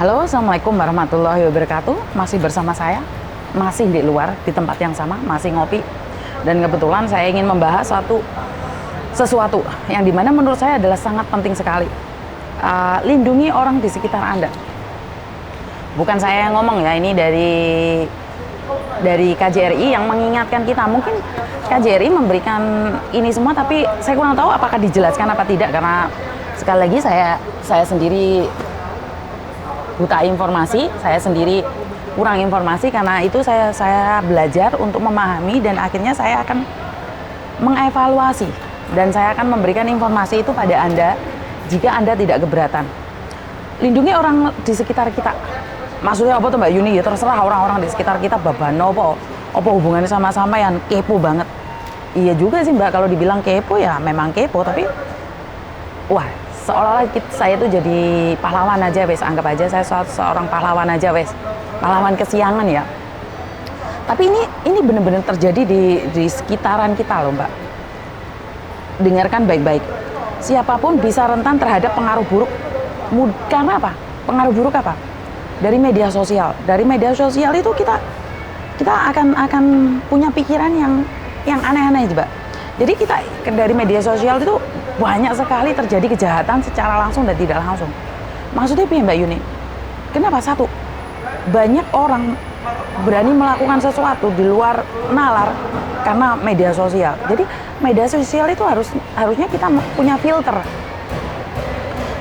Halo, Assalamualaikum warahmatullahi wabarakatuh. Masih bersama saya, masih di luar, di tempat yang sama, masih ngopi. Dan kebetulan saya ingin membahas sesuatu yang dimana menurut saya adalah sangat penting sekali. Lindungi orang di sekitar Anda. Bukan saya yang ngomong ya, ini dari KJRI yang mengingatkan kita. Mungkin KJRI memberikan ini semua, tapi saya kurang tahu apakah dijelaskan apa tidak, karena sekali lagi saya sendiri buta informasi, saya sendiri kurang informasi. Karena itu saya belajar untuk memahami, dan akhirnya saya akan mengevaluasi dan saya akan memberikan informasi itu pada Anda jika Anda tidak keberatan. Lindungi orang di sekitar kita. Maksudnya apa tuh Mbak Yuni? Ya terserah, orang-orang di sekitar kita babano apa hubungannya sama yang kepo banget. Iya juga sih Mbak, kalau dibilang kepo ya memang kepo, tapi wah, seolah-olah saya tuh jadi pahlawan aja wes, anggap aja saya seorang pahlawan aja wes, pahlawan kesiangan ya. Tapi ini benar-benar terjadi di sekitaran kita loh Mbak. Dengarkan baik-baik. Siapapun bisa rentan terhadap pengaruh buruk. Karena apa? Pengaruh buruk apa? Dari media sosial. Dari media sosial itu kita akan punya pikiran yang aneh-aneh Mbak. Jadi kita dari media sosial itu banyak sekali terjadi kejahatan secara langsung dan tidak langsung. Maksudnya apa Mbak Yuni? Kenapa? Satu, banyak orang berani melakukan sesuatu di luar nalar karena media sosial. Jadi media sosial itu harusnya kita punya filter.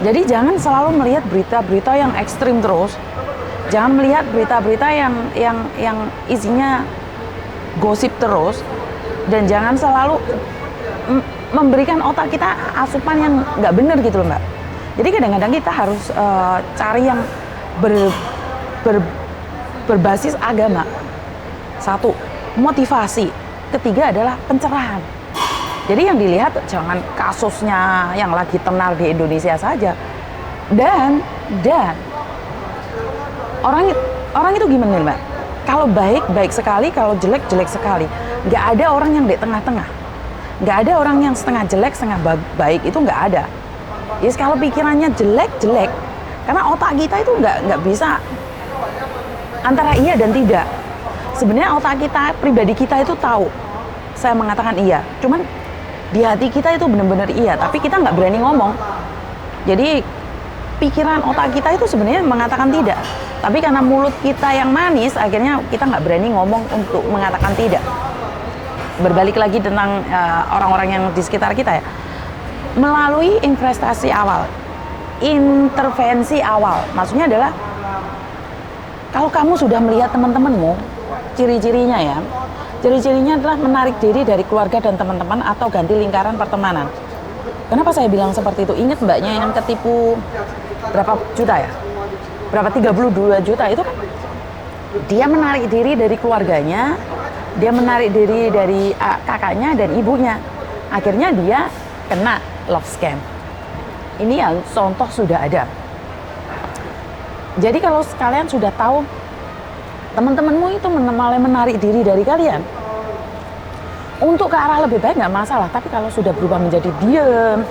Jadi jangan selalu melihat berita-berita yang ekstrim terus. Jangan melihat berita-berita yang isinya gosip terus. Dan jangan selalu memberikan otak kita asupan yang nggak benar gitu loh Mbak. Jadi kadang-kadang kita harus cari yang berbasis agama. Satu, motivasi. Ketiga adalah pencerahan. Jadi yang dilihat jangan kasusnya yang lagi tenar di Indonesia saja. Dan orang itu gimana Mbak? Kalau baik sekali, kalau jelek sekali. Nggak ada orang yang di tengah-tengah. Nggak ada orang yang setengah jelek, setengah baik, itu nggak ada. Yes, kalau pikirannya jelek. Karena otak kita itu nggak bisa antara iya dan tidak. Sebenarnya otak kita, pribadi kita itu tahu. Saya mengatakan iya. Cuman di hati kita itu benar-benar iya, tapi kita nggak berani ngomong. Jadi pikiran otak kita itu sebenarnya mengatakan tidak. Tapi karena mulut kita yang manis, akhirnya kita nggak berani ngomong untuk mengatakan tidak. Berbalik lagi tentang orang-orang yang di sekitar kita ya. Melalui investasi awal, intervensi awal. Maksudnya adalah kalau kamu sudah melihat teman-temanmu, ciri-cirinya ya. Ciri-cirinya adalah menarik diri dari keluarga dan teman-teman atau ganti lingkaran pertemanan. Kenapa saya bilang seperti itu? Ingat mbaknya yang ketipu berapa juta ya? Berapa 32 juta itu kan? Dia menarik diri dari keluarganya, dia menarik diri dari kakaknya dan ibunya. Akhirnya dia kena love scam. Ini yang contoh sudah ada. Jadi kalau kalian sudah tahu teman-temanmu itu mulai menarik diri dari kalian, untuk ke arah lebih baik nggak masalah. Tapi kalau sudah berubah menjadi diam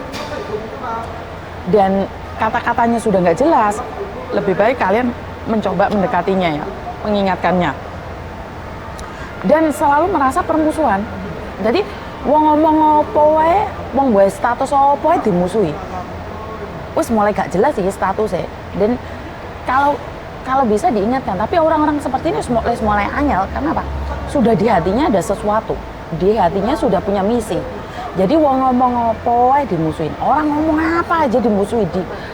dan kata-katanya sudah nggak jelas, lebih baik kalian mencoba mendekatinya ya, mengingatkannya. Dan selalu merasa permusuhan. Jadi wong ngomong apa wae, wong wae status apa wae dimusuhi. Wis mulai gak jelas sih statusnya. Dan kalau bisa diingatkan, tapi orang-orang seperti ini mulai anyel. Karena apa? Sudah di hatinya ada sesuatu. Di hatinya sudah punya misi. Jadi wong ngomong apa wae dimusuhin. Orang ngomong apa aja dimusuhi,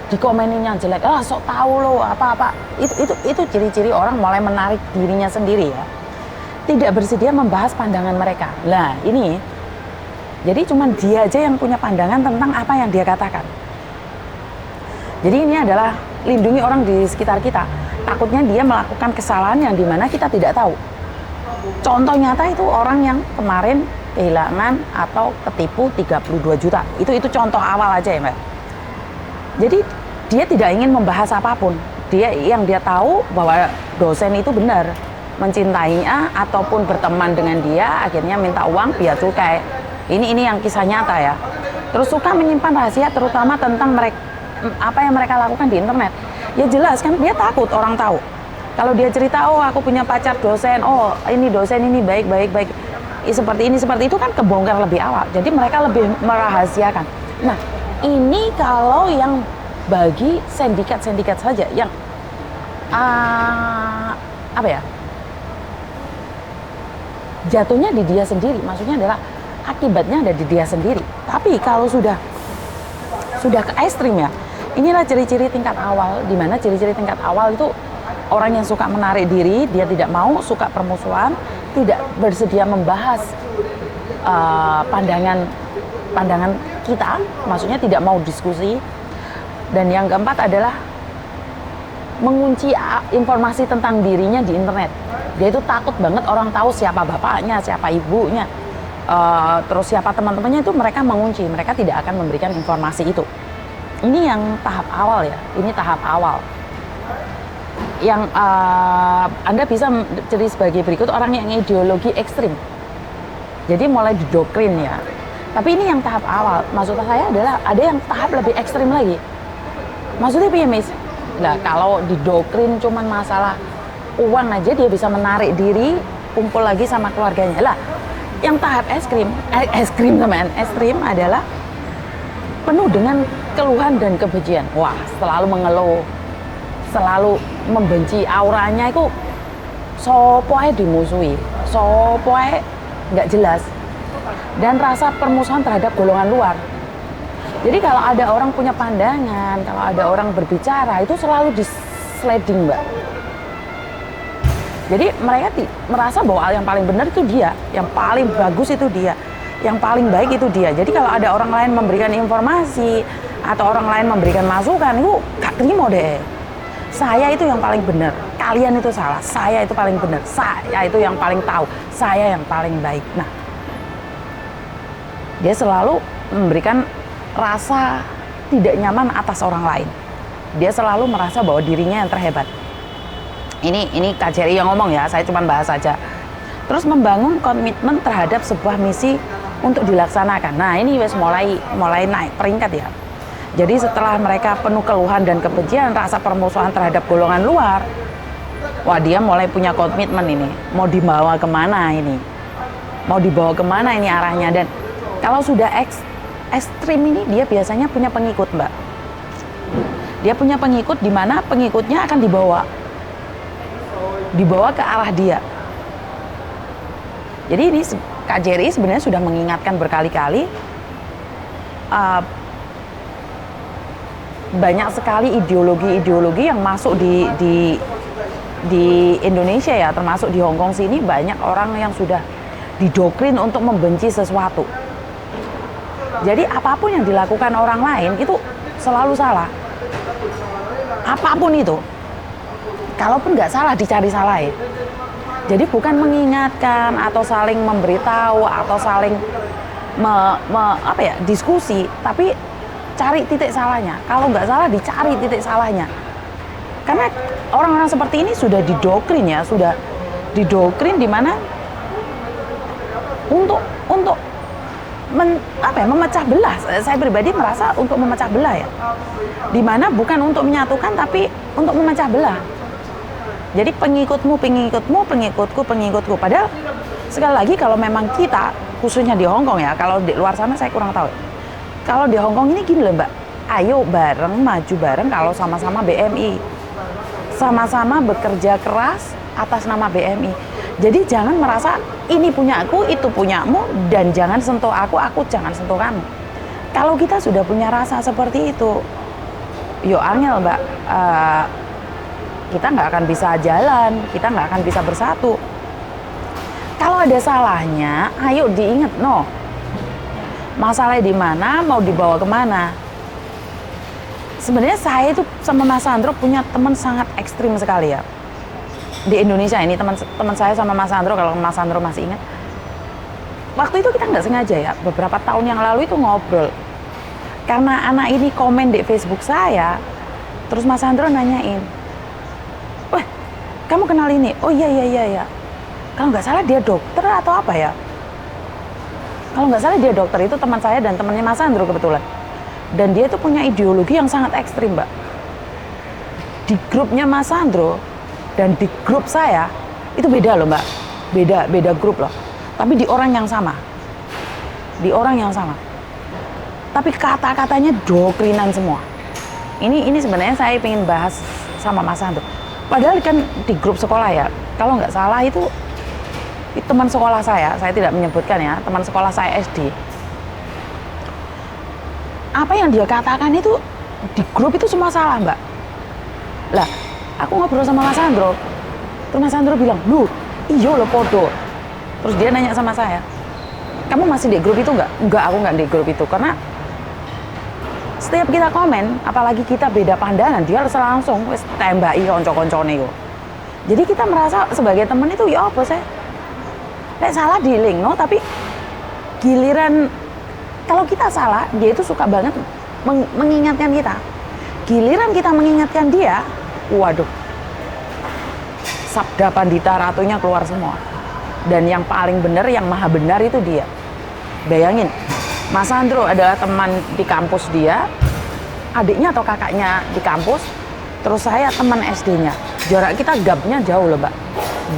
di komenin yang jelek. Sok tahu lo apa-apa. Itu ciri-ciri orang mulai menarik dirinya sendiri ya. Tidak bersedia membahas pandangan mereka. Nah, ini jadi cuma dia aja yang punya pandangan tentang apa yang dia katakan. Jadi ini adalah lindungi orang di sekitar kita. Takutnya dia melakukan kesalahan yang dimana kita tidak tahu. Contoh nyata itu orang yang kemarin kehilangan atau ketipu 32 juta. Itu contoh awal aja ya Mbak. Jadi dia tidak ingin membahas apapun. Yang dia tahu bahwa dosen itu benar mencintainya ataupun berteman dengan dia, akhirnya minta uang biar cukai. Ini yang kisah nyata ya. Terus suka menyimpan rahasia terutama tentang mereka, apa yang mereka lakukan di internet. Ya jelas kan dia takut orang tahu. Kalau dia cerita, oh aku punya pacar dosen, oh ini dosen ini baik, seperti ini, seperti itu kan kebongkar lebih awal. Jadi mereka lebih merahasiakan. Nah, ini kalau yang bagi sindikat-sindikat saja, yang apa ya? Jatuhnya di dia sendiri, maksudnya adalah akibatnya ada di dia sendiri. Tapi kalau sudah ke ekstrim ya, inilah ciri-ciri tingkat awal, di mana ciri-ciri tingkat awal itu orang yang suka menarik diri, dia tidak mau, suka permusuhan, tidak bersedia membahas pandangan kita, maksudnya tidak mau diskusi. Dan yang keempat adalah mengunci informasi tentang dirinya di internet. Dia itu takut banget orang tahu siapa bapaknya, siapa ibunya, terus siapa teman-temannya, itu mereka mengunci, mereka tidak akan memberikan informasi itu. Ini yang tahap awal ya, ini tahap awal. Yang Anda bisa jadi sebagai berikut, orang yang ideologi ekstrim. Jadi mulai didoktrin ya. Tapi ini yang tahap awal. Maksud saya adalah ada yang tahap lebih ekstrim lagi. Maksudnya piye, Miss? Nah, kalau didoktrin cuman masalah uang aja dia bisa menarik diri, kumpul lagi sama keluarganya. Lah, yang tahap ekstrim adalah penuh dengan keluhan dan kebencian. Wah, selalu mengeluh, selalu membenci, auranya itu sopoe dimusuhi, sopoe nggak jelas, dan rasa permusuhan terhadap golongan luar. Jadi kalau ada orang punya pandangan, kalau ada orang berbicara, itu selalu di-sliding, Mbak. Jadi mereka merasa bahwa yang paling benar itu dia, yang paling bagus itu dia, yang paling baik itu dia. Jadi kalau ada orang lain memberikan informasi atau orang lain memberikan masukan, itu gak terima deh. Saya itu yang paling benar, kalian itu salah, saya itu paling benar, saya itu yang paling tahu, saya yang paling baik. Nah, dia selalu memberikan rasa tidak nyaman atas orang lain. Dia selalu merasa bahwa dirinya yang terhebat. Ini KJRI yang ngomong ya, saya cuma bahas saja. Terus membangun komitmen terhadap sebuah misi untuk dilaksanakan. Nah, ini wes mulai naik peringkat ya. Jadi setelah mereka penuh keluhan dan kebencian, rasa permusuhan terhadap golongan luar, wah dia mulai punya komitmen ini. Mau dibawa kemana ini? Mau dibawa kemana ini arahnya? Dan kalau sudah ekstrim ini, dia biasanya punya pengikut, Mbak. Dia punya pengikut, di mana pengikutnya akan dibawa ke arah dia. Jadi ini KJRI sebenarnya sudah mengingatkan berkali-kali, banyak sekali ideologi yang masuk di Indonesia ya, termasuk di Hong Kong sini, banyak orang yang sudah didoktrin untuk membenci sesuatu. Jadi apapun yang dilakukan orang lain itu selalu salah. Apapun itu, kalaupun nggak salah dicari salah ya. Jadi bukan mengingatkan atau saling memberitahu atau saling diskusi, tapi cari titik salahnya. Kalau nggak salah dicari titik salahnya. Karena orang-orang seperti ini sudah didoktrin ya, sudah didoktrin di mana untuk memecah belah. Saya pribadi merasa untuk memecah belah ya. Di mana bukan untuk menyatukan tapi untuk memecah belah. Jadi pengikutku. Padahal sekali lagi kalau memang kita, khususnya di Hong Kong ya, kalau di luar sana saya kurang tahu. Kalau di Hong Kong ini gini loh, Mbak, ayo bareng, maju bareng kalau sama-sama BMI. Sama-sama bekerja keras atas nama BMI. Jadi jangan merasa ini punya aku, itu punyamu, dan jangan sentuh aku jangan sentuh kamu. Kalau kita sudah punya rasa seperti itu, yo angel, Mbak, kita nggak akan bisa jalan, kita nggak akan bisa bersatu. Kalau ada salahnya, ayo diingat, masalahnya di mana, mau dibawa kemana. Sebenarnya saya itu sama Mas Sandro punya teman sangat ekstrim sekali ya. Di Indonesia ini teman saya sama Mas Sandro, kalau Mas Sandro masih ingat. Waktu itu kita nggak sengaja ya, beberapa tahun yang lalu itu ngobrol. Karena anak ini komen di Facebook saya, terus Mas Sandro nanyain, "Wah, kamu kenal ini?" "Oh iya. Kalau nggak salah dia dokter atau apa ya?" Kalau nggak salah dia dokter, itu teman saya dan temannya Mas Sandro kebetulan. Dan dia itu punya ideologi yang sangat ekstrim, Mbak. di grupnya Mas Sandro dan di grup saya itu beda loh Mbak, beda grup loh, tapi di orang yang sama, tapi kata-katanya doktrinan semua. Ini sebenarnya saya ingin bahas sama Mas Sandro. Padahal kan di grup sekolah ya, kalau nggak salah itu teman sekolah saya tidak menyebutkan ya, teman sekolah saya SD. Apa yang dia katakan itu di grup itu semua salah Mbak. Lah, aku ngobrol sama Mas Sandro, terus Mas Sandro bilang, "Loh, iya loh podo." Terus dia nanya sama saya, "Kamu masih di grup itu nggak?" "Enggak, aku nggak di grup itu." Karena setiap kita komen, apalagi kita beda pandangan, dia harus langsung wis tembaki konco-koncone yo. Jadi kita merasa sebagai teman itu ya apa sih? Nek salah di-link no, tapi giliran kalau kita salah, dia itu suka banget mengingatkan kita. Giliran kita mengingatkan dia, waduh, sabda pandita ratunya keluar semua. Dan yang paling benar, yang maha benar itu dia. Bayangin, Mas Sandro adalah teman di kampus dia, adiknya atau kakaknya di kampus, terus saya teman SD-nya. Jarak kita gapnya jauh loh Mbak.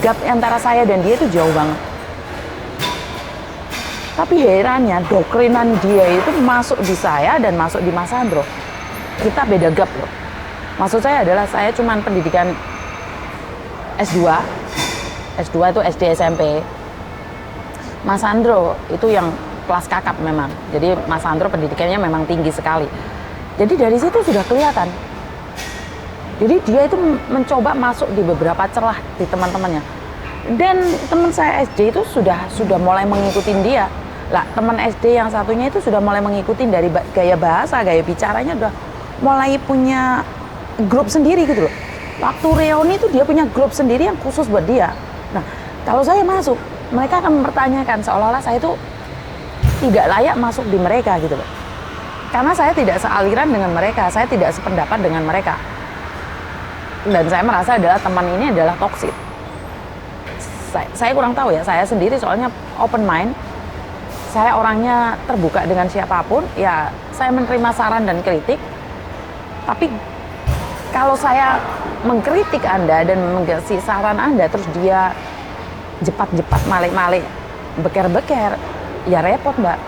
Gap antara saya dan dia itu jauh banget. Tapi herannya doktrinan dia itu masuk di saya dan masuk di Mas Sandro. Kita beda gap loh. Maksud saya adalah saya cuman pendidikan S2. S2 itu SD SMP. Mas Sandro itu yang kelas kakap memang. Jadi Mas Sandro pendidikannya memang tinggi sekali. Jadi dari situ sudah kelihatan. Jadi dia itu mencoba masuk di beberapa celah di teman-temannya. Dan teman saya SD itu sudah mulai ngikutin dia. Lah, teman SD yang satunya itu sudah mulai mengikuti dari gaya bahasa, gaya bicaranya udah mulai punya grup sendiri gitu loh. Waktu reuni itu dia punya grup sendiri yang khusus buat dia. Nah, kalau saya masuk, mereka akan mempertanyakan seolah-olah saya itu tidak layak masuk di mereka gitu loh. Karena saya tidak sealiran dengan mereka, saya tidak sependapat dengan mereka. Dan saya merasa adalah teman ini adalah toksik. Saya kurang tahu ya, saya sendiri soalnya open mind. Saya orangnya terbuka dengan siapapun, ya saya menerima saran dan kritik. Tapi kalau saya mengkritik Anda dan mengasih saran Anda, terus dia jepat-jepat malik-malik, beker-beker, ya repot Mbak.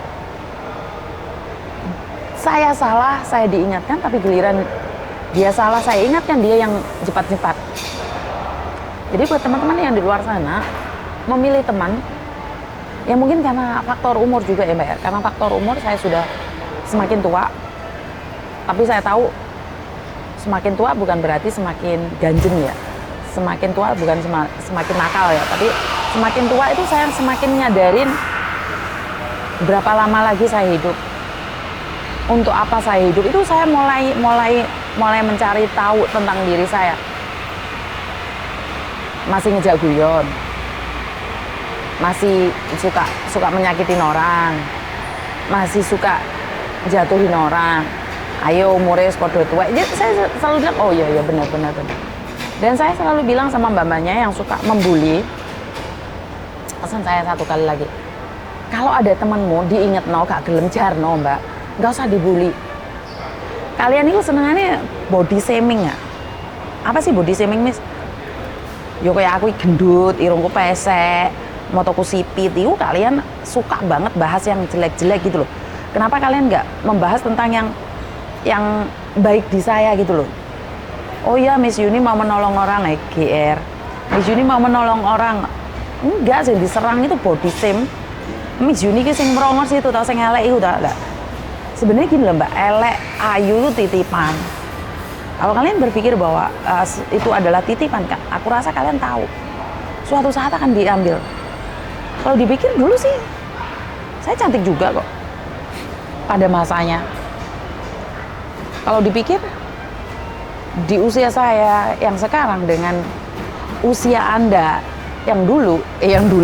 Saya salah, saya diingatkan, tapi giliran dia salah, saya ingatkan dia yang jepat-jepat. Jadi buat teman-teman yang di luar sana, memilih teman, ya mungkin karena faktor umur juga ya Mbak ya. Karena faktor umur saya sudah semakin tua. Tapi saya tahu semakin tua bukan berarti semakin ganjen ya. Semakin tua bukan semakin nakal ya. Tapi semakin tua itu saya semakin nyadarin berapa lama lagi saya hidup. Untuk apa saya hidup itu saya mulai mencari tahu tentang diri saya. Masih ngejak guyon. Masih suka menyakitin orang, masih suka jatuhin orang. Ayo umurnya podo tua. Jadi saya selalu bilang, oh iya benar. Dan saya selalu bilang sama mbak-mbaknya yang suka membuli, pesan saya satu kali lagi, kalau ada temanmu diinget no gak gelem jarno Mbak, nggak usah dibully. Kalian itu senengannya body shaming ya? Apa sih body shaming Miss? Yo kayak aku gendut, irungku pesek, motoku sipit, itu kalian suka banget bahas yang jelek-jelek gitu loh. Kenapa kalian nggak membahas tentang yang baik di saya gitu loh? Oh iya, Miss Yuni mau menolong orang, GR. Miss Yuni mau menolong orang, enggak sih, diserang itu body shame. Miss Yuni ki sing merongos itu tau, sing elek itu tau enggak? Sebenarnya gini loh Mbak, elek ayu itu titipan. Kalau kalian berpikir bahwa itu adalah titipan, aku rasa kalian tahu suatu saat akan diambil. Kalau dipikir dulu sih, saya cantik juga kok pada masanya. Kalau dipikir, di usia saya yang sekarang dengan usia Anda yang dulu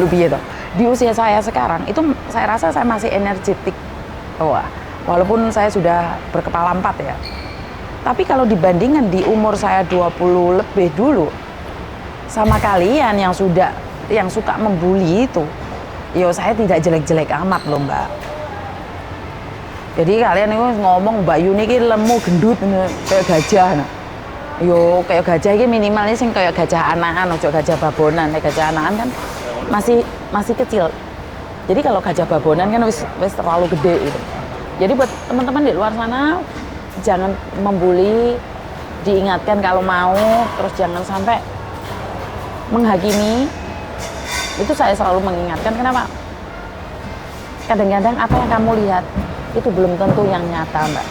piye toh? Di usia saya sekarang, itu saya rasa saya masih energetik. Walaupun saya sudah berkepala 4 ya. Tapi kalau dibandingkan di umur saya 20 lebih dulu, sama kalian yang suka membuli itu, yo saya tidak jelek-jelek amat loh Mbak. Jadi kalian itu ngomong Mbak Yuni ini lemu gendut kayak gajah. Nah. Yo kayak gajah ini minimalnya sing kayak gajah anakan, ojo gajah babonan. Nek gajah anakan kan masih kecil. Jadi kalau gajah babonan kan wis terlalu gede gitu. Jadi buat teman-teman di luar sana jangan membuli, diingatkan kalau mau, terus jangan sampai menghakimi. Itu saya selalu mengingatkan. Kenapa? Kadang-kadang apa yang kamu lihat itu belum tentu yang nyata, Mbak.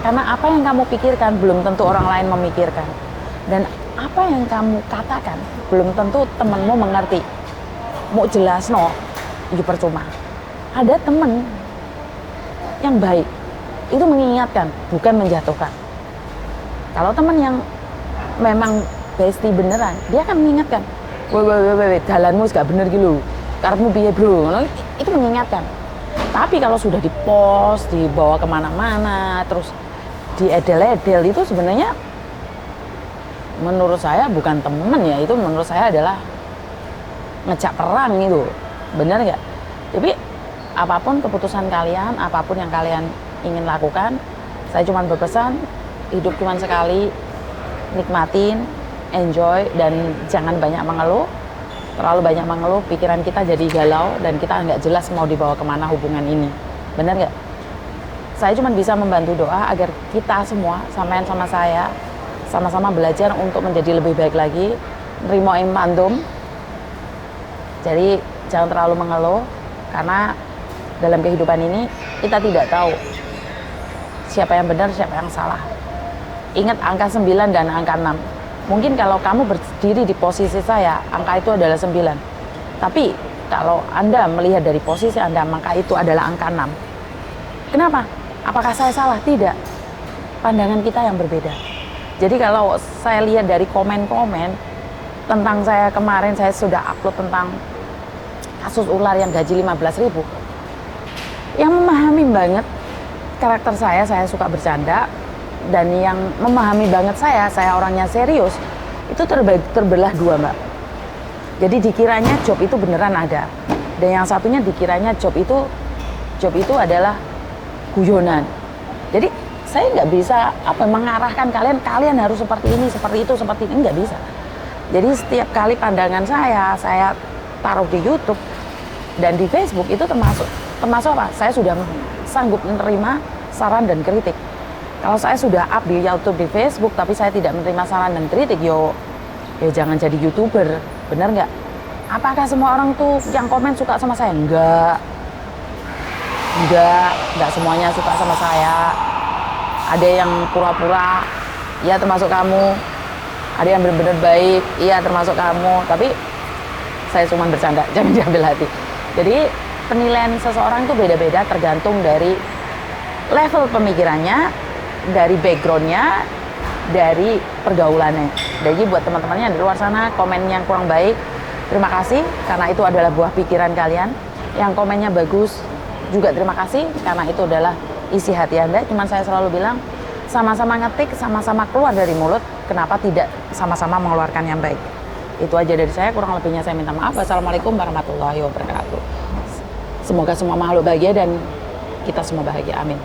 Karena apa yang kamu pikirkan belum tentu orang lain memikirkan. Dan apa yang kamu katakan belum tentu temanmu mengerti. Mau jelas no, itu percuma. Ada teman yang baik, itu mengingatkan, bukan menjatuhkan. Kalau teman yang memang bestie beneran, dia akan mengingatkan, weh, jalanmu gak bener gitu, karepmu piye bro, itu mengingatkan. Tapi kalau sudah dipost, dibawa kemana-mana, terus diedel-edel, itu sebenarnya menurut saya bukan teman ya, itu menurut saya adalah ngejak perang itu, bener nggak? Jadi apapun keputusan kalian, apapun yang kalian ingin lakukan, saya cuma berpesan, hidup cuma sekali, nikmatin, enjoy, dan jangan banyak mengeluh. Terlalu banyak mengeluh, pikiran kita jadi galau, dan kita nggak jelas mau dibawa kemana hubungan ini, bener nggak? Saya cuma bisa membantu doa agar kita semua, sampean sama saya, sama-sama belajar untuk menjadi lebih baik lagi, nerimo ing pandum. Jadi jangan terlalu mengeluh, karena dalam kehidupan ini kita tidak tahu siapa yang benar, siapa yang salah. Ingat angka 9 dan angka 6. Mungkin kalau kamu berdiri di posisi saya, angka itu adalah 9. Tapi kalau Anda melihat dari posisi Anda, maka itu adalah angka 6. Kenapa? Apakah saya salah? Tidak. Pandangan kita yang berbeda. Jadi kalau saya lihat dari komen-komen tentang saya kemarin, saya sudah upload tentang kasus ular yang gaji 15.000. Yang memahami banget karakter saya suka bercanda. Dan yang memahami banget saya orangnya serius, itu terbelah dua, Mbak. Jadi dikiranya job itu beneran ada. Dan yang satunya dikiranya job itu adalah guyonan. Jadi saya nggak bisa mengarahkan kalian harus seperti ini, seperti itu, seperti ini, nggak bisa. Jadi setiap kali pandangan saya taruh di YouTube dan di Facebook itu termasuk apa? Saya sudah sanggup menerima saran dan kritik. Kalau saya sudah up di YouTube, di Facebook, tapi saya tidak menerima saran dan kritik, ya jangan jadi YouTuber, bener nggak? Apakah semua orang tuh yang komen suka sama saya? Enggak semuanya suka sama saya. Ada yang pura-pura, ya termasuk kamu. Ada yang benar-benar baik, iya termasuk kamu. Tapi saya cuma bercanda, jangan diambil hati. Jadi penilaian seseorang itu beda-beda tergantung dari level pemikirannya, dari backgroundnya, dari pergaulannya. Jadi buat teman-temannya di luar sana, komen yang kurang baik, terima kasih karena itu adalah buah pikiran kalian. Yang komennya bagus juga terima kasih karena itu adalah isi hati Anda. Cuman saya selalu bilang, sama-sama ngetik, sama-sama keluar dari mulut, kenapa tidak sama-sama mengeluarkan yang baik. Itu aja dari saya, kurang lebihnya saya minta maaf. Wassalamualaikum warahmatullahi wabarakatuh. Semoga semua makhluk bahagia dan kita semua bahagia, amin.